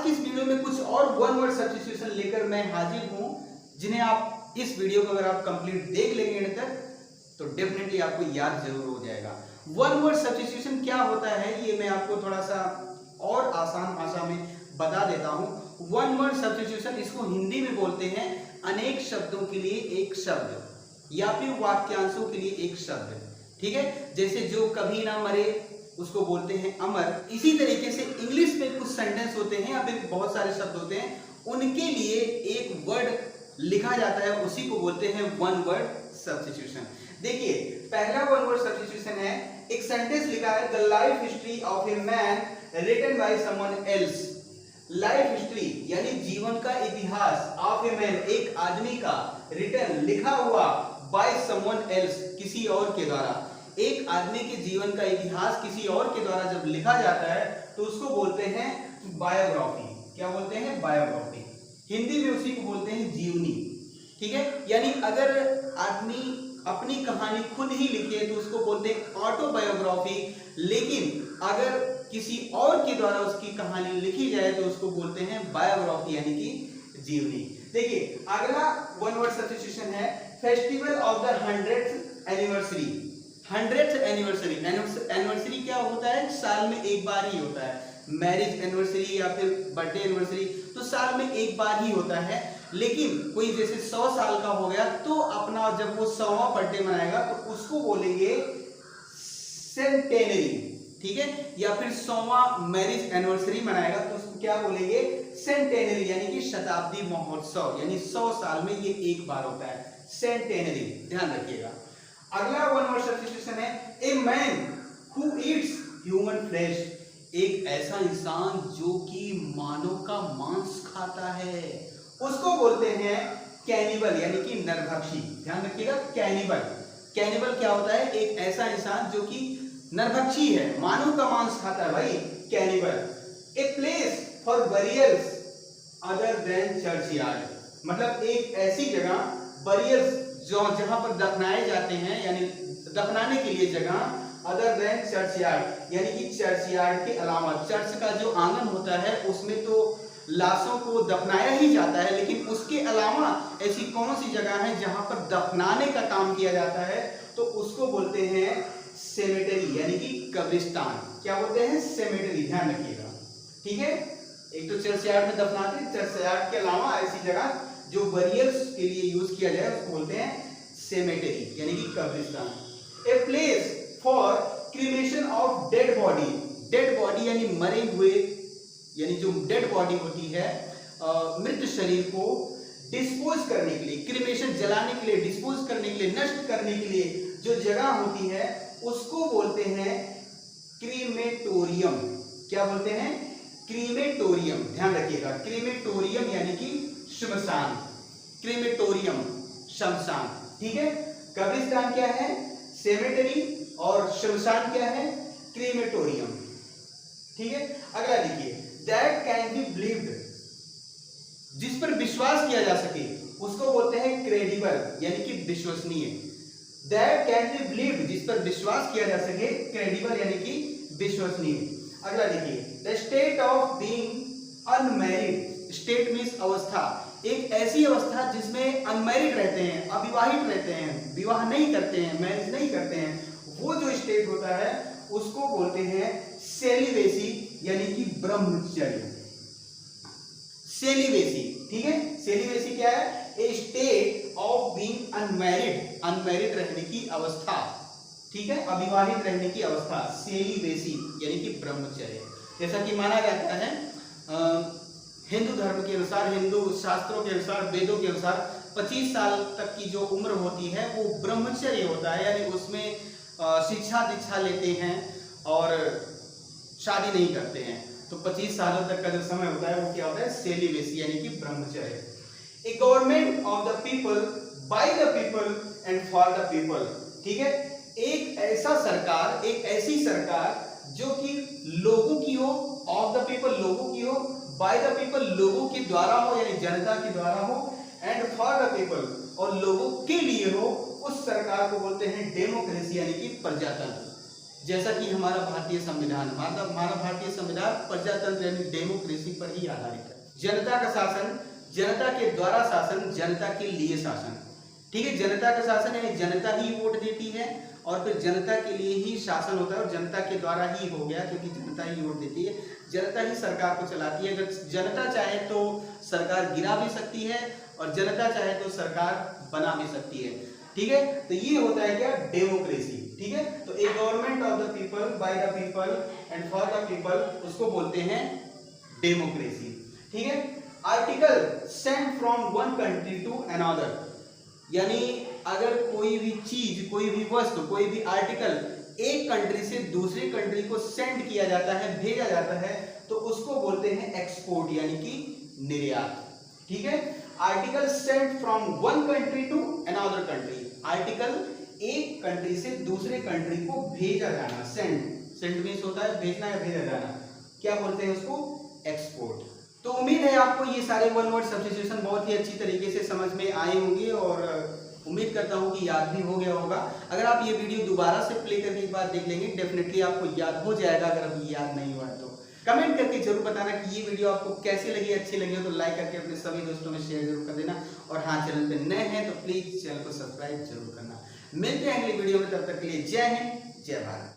की इस वीडियो में कुछ और वन वर्ड सब्स्टिट्यूशन लेकर मैं हाजिर हूं, जिन्हें आप इस वीडियो को अगर आप कंप्लीट देख लेंगे एंड तक तो डेफिनेटली आपको याद जरूर हो जाएगा। वन वर्ड सब्स्टिट्यूशन क्या होता है ये मैं आपको थोड़ा सा और आसान भाषा में बता देता हूं। वन वर्ड सब्स्टिट्यूशन, इसको हिंदी में बोलते हैं अनेक शब्दों के लिए एक शब्द या फिर वाक्यांशों के लिए एक शब्द। ठीक है, जैसे जो कभी ना मरे उसको बोलते हैं अमर। इसी तरीके से इंग्लिश में कुछ सेंटेंस होते हैं या फिर बहुत सारे शब्द होते हैं, उनके लिए एक वर्ड लिखा जाता है, उसी को बोलते हैं वन वर्ड सब्स्टिट्यूशन। देखिए पहला वन वर्ड सब्स्टिट्यूशन है, एक सेंटेंस लिखा है the life history of a man written by someone else. Life history यानी जीवन का इतिहास, ऑफ ए मैन एक आदमी का, रिटन लिखा हुआ, बाय समवन एल्स किसी और के द्वारा। एक आदमी के जीवन का इतिहास किसी और के द्वारा जब लिखा जाता है तो उसको बोलते हैं बायोग्राफी। क्या बोलते हैं? बायोग्राफी। हिंदी में उसी को बोलते हैं जीवनी। ठीक है, यानी अगर आदमी अपनी कहानी खुद ही लिखे तो उसको बोलते हैं ऑटोबायोग्राफी, लेकिन अगर किसी और के द्वारा उसकी कहानी लिखी जाए तो उसको बोलते हैं बायोग्राफी यानी कि जीवनी। देखिए अगला वन वर्ड सब्स्टिट्यूशन है festival of the 100th anniversary. 100th anniversary, anniversary क्या होता है? साल में एक बार ही होता है। मैरिज एनिवर्सरी या फिर बर्थडे एनिवर्सरी तो साल में एक बार ही होता है, लेकिन कोई जैसे 100 साल का हो गया तो अपना जब वो 100वां बर्थडे मनाएगा तो उसको बोलेंगे सेंटेनरी। ठीक है, या फिर 100वां मैरिज एनिवर्सरी मनाएगा तो उसको क्या बोलेंगे? सेंटेनरी यानी कि शताब्दी महोत्सव, यानी 100 साल में ये एक बार होता है, सेंटेनरी। ध्यान रखिएगा। अगला वन वर्ड सब्स्टिट्यूशन है a man who eats human flesh. एक ऐसा इंसान जो कि मानव का मांस खाता है उसको बोलते हैं कैनिबल यानी कि नरभक्षी। ध्यान रखिएगा, कैनिबल। कैनिबल क्या होता है? एक ऐसा इंसान जो कि नरभक्षी है, मानव का मांस खाता है भाई, cannibal. A place for burials other than churchyard, मतलब एक ऐसी जगह, बरियल्स जो जहां पर दफनाए जाते हैं, यानी दफनाने के लिए जगह, अदर देन चर्चयार्ड यानी कि चर्चयार्ड के अलावा, चर्च का जो आंगन होता है उसमें तो लाशों को दफनाया ही जाता है, लेकिन उसके अलावा ऐसी कौन सी जगह है जहां पर दफनाने का काम किया जाता है तो उसको बोलते हैं सेमेटरी यानी कि कब्रिस्तान। क्या बोलते हैं? सेमेटरी। ध्यान रखिएगा। ठीक है, एक तो चर्चयार्ड में दफनाते हैं, चर्चयार्ड के अलावा ऐसी जगह जो बरियल्स के लिए यूज किया जाए उसको बोलते हैं सेमेटरी यानी कि कब्रिस्तान। A place for cremation of dead body. Dead body यानी मरे हुए, यानी जो डेड बॉडी होती है, मृत शरीर को डिस्पोज करने के लिए, क्रीमेशन जलाने के लिए, डिस्पोज करने के लिए, नष्ट करने के लिए जो जगह होती है उसको बोलते हैं क्रीमेटोरियम। क्या बोलते हैं? क्रीमेटोरियम। ध्यान रखिएगा, क्रीमेटोरियम यानी कि श्मशान, क्रीमेटोरियम शमशान। ठीक है, कब्रिस्तान क्या है? सेमेटरी, और श्मशान क्या है? क्रीमेटोरियम। ठीक है, अगला देखिए दैट कैन बी बिलीव्ड, जिस पर विश्वास किया जा सके उसको बोलते हैं क्रेडिबल यानी कि विश्वसनीय। दैट कैन बी बिलीव्ड, जिस पर विश्वास किया जा सके, क्रेडिबल यानी कि विश्वसनीय। अगला देखिए the state of being unmarried. State means अवस्था, एक ऐसी अवस्था जिसमें अनमैरिड रहते हैं, अविवाहित रहते हैं, विवाह नहीं करते हैं, मैरिज नहीं करते हैं, वो जो स्टेट होता है उसको बोलते हैं सेलिबेसी यानी कि ब्रह्मचर्य। सेलिबेसी। ठीक है, सेलिबेसी क्या है? A state of being unmarried, unmarried रहने की अवस्था। ठीक है, अविवाहित रहने की अवस्था, सेलिबेसी यानी कि ब्रह्मचर्य। जैसा कि माना जाता है हिंदू धर्म के अनुसार, हिंदू शास्त्रों के अनुसार, वेदों के अनुसार 25 साल तक की जो उम्र होती है वो ब्रह्मचर्य होता है, यानी उसमें शिक्षा दीक्षा लेते हैं और शादी नहीं करते हैं। तो 25 सालों तक का जो समय होता है वो क्या होता है? सेलिबेसी यानी कि ब्रह्मचर्य। A government of the people, by the people and for the people. ठीक है, एक ऐसा सरकार, एक ऐसी सरकार जो कि लोगों की हो, ऑफ द पीपल लोगों की हो, बाय द पीपल लोगों के द्वारा हो यानी जनता के द्वारा हो, एंड फॉर द पीपल और लोगों के लिए हो, उस सरकार को बोलते हैं डेमोक्रेसी यानी कि प्रजातंत्र। जैसा कि हमारा भारतीय संविधान, हमारा भारतीय संविधान प्रजातंत्र यानी डेमोक्रेसी पर ही आधारित है। जनता का शासन, जनता के द्वारा शासन, जनता के लिए शासन। ठीक है, जनता का शासन यानी जनता ही वोट देती है और फिर जनता के लिए ही शासन होता है और जनता के द्वारा ही हो गया क्योंकि जनता ही वोट देती है, जनता ही सरकार को चलाती है। अगर जनता चाहे तो सरकार गिरा भी सकती है और जनता चाहे तो सरकार बना भी सकती है। ठीक है, तो ये होता है क्या, डेमोक्रेसी। ठीक है, तो a government of the people, by the people and for the people, उसको बोलते हैं डेमोक्रेसी। ठीक है, article sent from one country to another, यानी अगर कोई भी चीज, कोई भी वस्तु, कोई भी आर्टिकल एक कंट्री से दूसरी कंट्री को सेंड किया जाता है, भेजा जाता है, तो उसको बोलते हैं एक्सपोर्ट यानी कि निर्यात। ठीक है, article sent from one country to another country, article एक कंट्री से दूसरे कंट्री को भेजा जाना, सेंड मींस होता है भेजना या भेजा जाना, क्या बोलते हैं उसको, एक्सपोर्ट। तो उम्मीद है आपको ये सारे वन वर्ड सब्स्टिट्यूशन बहुत ही अच्छी तरीके से समझ में आए होंगे और उम्मीद करता हूँ कि याद भी हो गया होगा। अगर आप ये वीडियो दोबारा से प्ले करके एक बार देख लेंगे, डेफिनेटली आपको याद हो जाएगा। अगर अभी याद नहीं हुआ तो कमेंट करके जरूर बताना कि ये वीडियो आपको कैसी लगी, अच्छी लगी हो तो लाइक करके अपने सभी दोस्तों में शेयर जरूर कर देना। और हाँ, चैनल पे नए हैं तो प्लीज चैनल को सब्सक्राइब जरूर करना। मिलते हैं अगली वीडियो में, तब तक के लिए जय हिंद, जय भारत।